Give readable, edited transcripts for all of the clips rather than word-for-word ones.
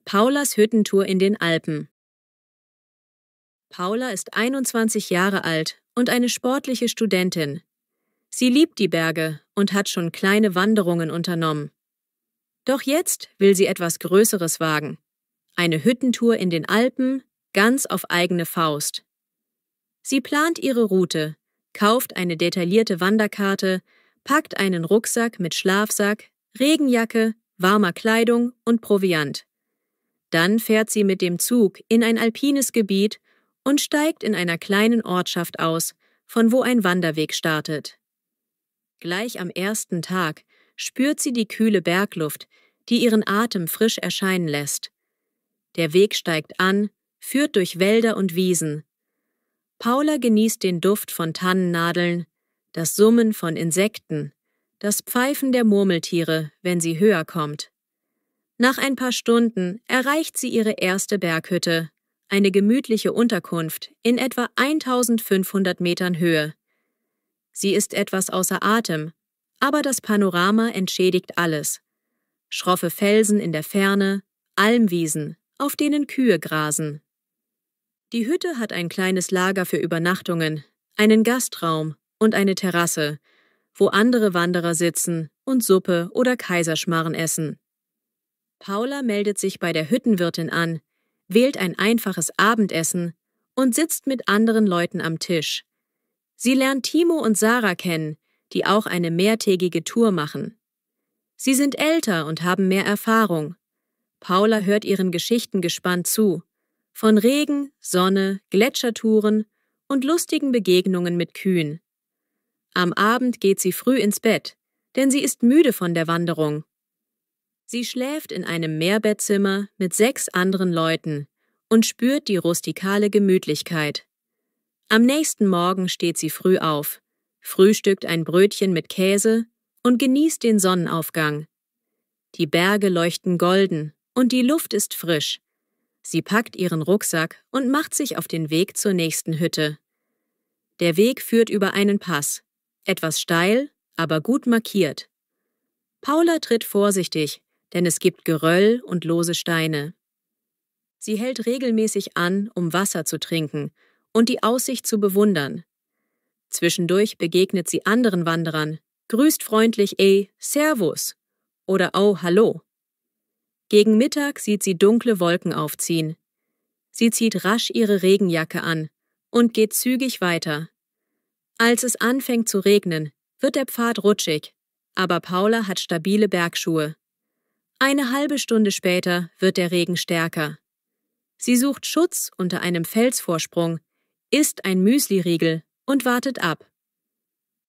Paulas Hüttentour in den Alpen. Paula ist 21 Jahre alt und eine sportliche Studentin. Sie liebt die Berge und hat schon kleine Wanderungen unternommen. Doch jetzt will sie etwas Größeres wagen. Eine Hüttentour in den Alpen, ganz auf eigene Faust. Sie plant ihre Route, kauft eine detaillierte Wanderkarte, packt einen Rucksack mit Schlafsack, Regenjacke, warmer Kleidung und Proviant. Dann fährt sie mit dem Zug in ein alpines Gebiet und steigt in einer kleinen Ortschaft aus, von wo ein Wanderweg startet. Gleich am ersten Tag spürt sie die kühle Bergluft, die ihren Atem frisch erscheinen lässt. Der Weg steigt an, führt durch Wälder und Wiesen. Paula genießt den Duft von Tannennadeln, das Summen von Insekten, das Pfeifen der Murmeltiere, wenn sie höher kommt. Nach ein paar Stunden erreicht sie ihre erste Berghütte, eine gemütliche Unterkunft in etwa 1500 Metern Höhe. Sie ist etwas außer Atem, aber das Panorama entschädigt alles. Schroffe Felsen in der Ferne, Almwiesen, auf denen Kühe grasen. Die Hütte hat ein kleines Lager für Übernachtungen, einen Gastraum und eine Terrasse, wo andere Wanderer sitzen und Suppe oder Kaiserschmarren essen. Paula meldet sich bei der Hüttenwirtin an, wählt ein einfaches Abendessen und sitzt mit anderen Leuten am Tisch. Sie lernt Timo und Sarah kennen, die auch eine mehrtägige Tour machen. Sie sind älter und haben mehr Erfahrung. Paula hört ihren Geschichten gespannt zu. Von Regen, Sonne, Gletschertouren und lustigen Begegnungen mit Kühen. Am Abend geht sie früh ins Bett, denn sie ist müde von der Wanderung. Sie schläft in einem Mehrbettzimmer mit 6 anderen Leuten und spürt die rustikale Gemütlichkeit. Am nächsten Morgen steht sie früh auf, frühstückt ein Brötchen mit Käse und genießt den Sonnenaufgang. Die Berge leuchten golden und die Luft ist frisch. Sie packt ihren Rucksack und macht sich auf den Weg zur nächsten Hütte. Der Weg führt über einen Pass, etwas steil, aber gut markiert. Paula tritt vorsichtig, denn es gibt Geröll und lose Steine. Sie hält regelmäßig an, um Wasser zu trinken und die Aussicht zu bewundern. Zwischendurch begegnet sie anderen Wanderern, grüßt freundlich Servus oder Oh, hallo. Gegen Mittag sieht sie dunkle Wolken aufziehen. Sie zieht rasch ihre Regenjacke an und geht zügig weiter. Als es anfängt zu regnen, wird der Pfad rutschig, aber Paula hat stabile Bergschuhe. Eine halbe Stunde später wird der Regen stärker. Sie sucht Schutz unter einem Felsvorsprung, isst ein Müsliriegel und wartet ab.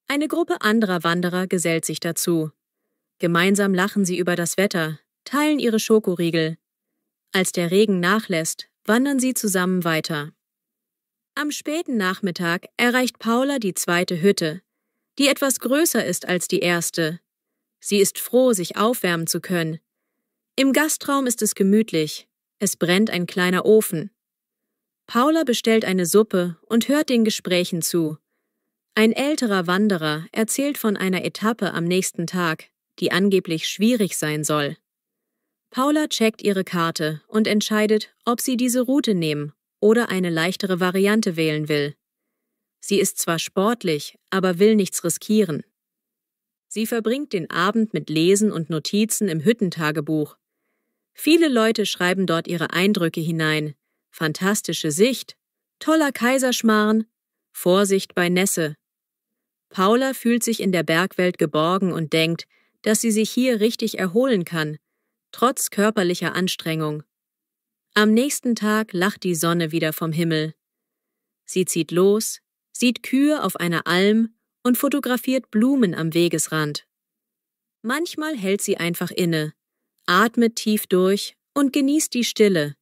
Eine Gruppe anderer Wanderer gesellt sich dazu. Gemeinsam lachen sie über das Wetter, teilen ihre Schokoriegel. Als der Regen nachlässt, wandern sie zusammen weiter. Am späten Nachmittag erreicht Paula die zweite Hütte, die etwas größer ist als die erste. Sie ist froh, sich aufwärmen zu können. Im Gastraum ist es gemütlich. Es brennt ein kleiner Ofen. Paula bestellt eine Suppe und hört den Gesprächen zu. Ein älterer Wanderer erzählt von einer Etappe am nächsten Tag, die angeblich schwierig sein soll. Paula checkt ihre Karte und entscheidet, ob sie diese Route nehmen oder eine leichtere Variante wählen will. Sie ist zwar sportlich, aber will nichts riskieren. Sie verbringt den Abend mit Lesen und Notizen im Hüttentagebuch. Viele Leute schreiben dort ihre Eindrücke hinein. Fantastische Sicht, toller Kaiserschmarrn, Vorsicht bei Nässe. Paula fühlt sich in der Bergwelt geborgen und denkt, dass sie sich hier richtig erholen kann, trotz körperlicher Anstrengung. Am nächsten Tag lacht die Sonne wieder vom Himmel. Sie zieht los, sieht Kühe auf einer Alm und fotografiert Blumen am Wegesrand. Manchmal hält sie einfach inne, atmet tief durch und genießt die Stille.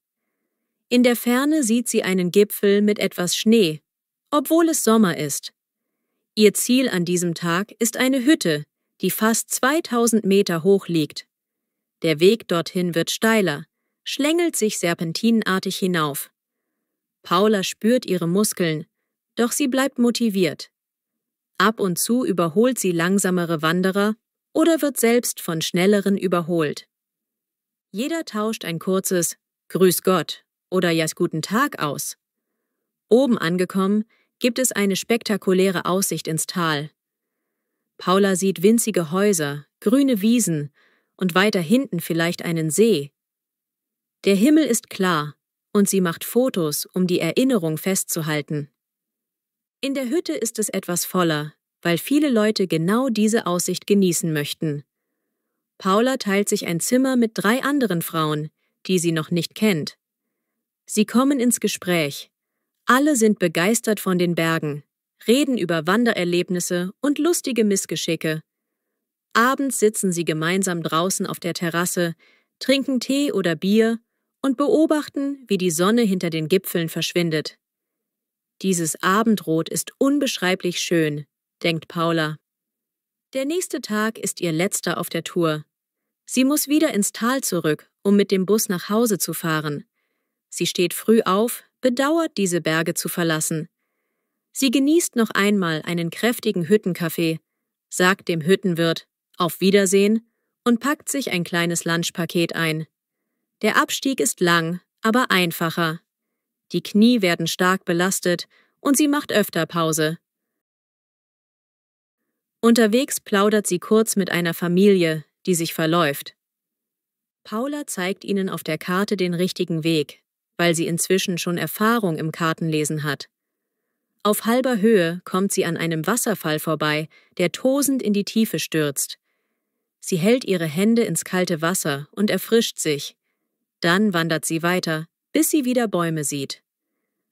In der Ferne sieht sie einen Gipfel mit etwas Schnee, obwohl es Sommer ist. Ihr Ziel an diesem Tag ist eine Hütte, die fast 2000 Meter hoch liegt. Der Weg dorthin wird steiler, schlängelt sich serpentinenartig hinauf. Paula spürt ihre Muskeln, doch sie bleibt motiviert. Ab und zu überholt sie langsamere Wanderer oder wird selbst von schnelleren überholt. Jeder tauscht ein kurzes Grüß Gott oder ja guten Tag aus. Oben angekommen, gibt es eine spektakuläre Aussicht ins Tal. Paula sieht winzige Häuser, grüne Wiesen und weiter hinten vielleicht einen See. Der Himmel ist klar und sie macht Fotos, um die Erinnerung festzuhalten. In der Hütte ist es etwas voller, weil viele Leute genau diese Aussicht genießen möchten. Paula teilt sich ein Zimmer mit 3 anderen Frauen, die sie noch nicht kennt. Sie kommen ins Gespräch. Alle sind begeistert von den Bergen, reden über Wandererlebnisse und lustige Missgeschicke. Abends sitzen sie gemeinsam draußen auf der Terrasse, trinken Tee oder Bier und beobachten, wie die Sonne hinter den Gipfeln verschwindet. Dieses Abendrot ist unbeschreiblich schön, denkt Paula. Der nächste Tag ist ihr letzter auf der Tour. Sie muss wieder ins Tal zurück, um mit dem Bus nach Hause zu fahren. Sie steht früh auf, bedauert, diese Berge zu verlassen. Sie genießt noch einmal einen kräftigen Hüttenkaffee, sagt dem Hüttenwirt Auf Wiedersehen und packt sich ein kleines Lunchpaket ein. Der Abstieg ist lang, aber einfacher. Die Knie werden stark belastet und sie macht öfter Pause. Unterwegs plaudert sie kurz mit einer Familie, die sich verläuft. Paula zeigt ihnen auf der Karte den richtigen Weg, weil sie inzwischen schon Erfahrung im Kartenlesen hat. Auf halber Höhe kommt sie an einem Wasserfall vorbei, der tosend in die Tiefe stürzt. Sie hält ihre Hände ins kalte Wasser und erfrischt sich. Dann wandert sie weiter, bis sie wieder Bäume sieht.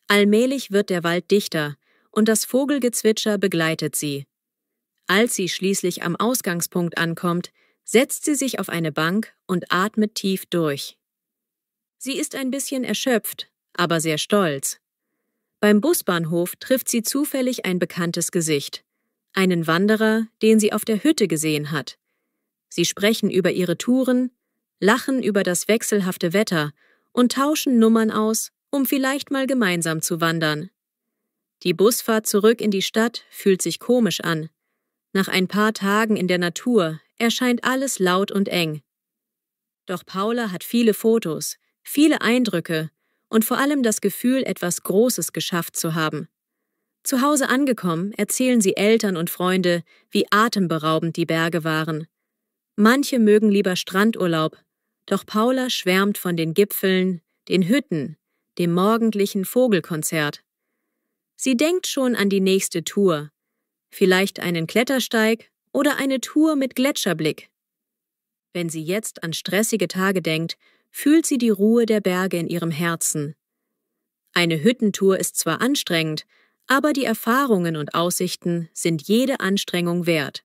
Allmählich wird der Wald dichter und das Vogelgezwitscher begleitet sie. Als sie schließlich am Ausgangspunkt ankommt, setzt sie sich auf eine Bank und atmet tief durch. Sie ist ein bisschen erschöpft, aber sehr stolz. Beim Busbahnhof trifft sie zufällig ein bekanntes Gesicht, einen Wanderer, den sie auf der Hütte gesehen hat. Sie sprechen über ihre Touren, lachen über das wechselhafte Wetter und tauschen Nummern aus, um vielleicht mal gemeinsam zu wandern. Die Busfahrt zurück in die Stadt fühlt sich komisch an. Nach ein paar Tagen in der Natur erscheint alles laut und eng. Doch Paula hat viele Fotos, viele Eindrücke und vor allem das Gefühl, etwas Großes geschafft zu haben. Zu Hause angekommen, erzählen sie Eltern und Freunde, wie atemberaubend die Berge waren. Manche mögen lieber Strandurlaub, doch Paula schwärmt von den Gipfeln, den Hütten, dem morgendlichen Vogelkonzert. Sie denkt schon an die nächste Tour, vielleicht einen Klettersteig oder eine Tour mit Gletscherblick. Wenn sie jetzt an stressige Tage denkt, fühlt sie die Ruhe der Berge in ihrem Herzen. Eine Hüttentour ist zwar anstrengend, aber die Erfahrungen und Aussichten sind jede Anstrengung wert.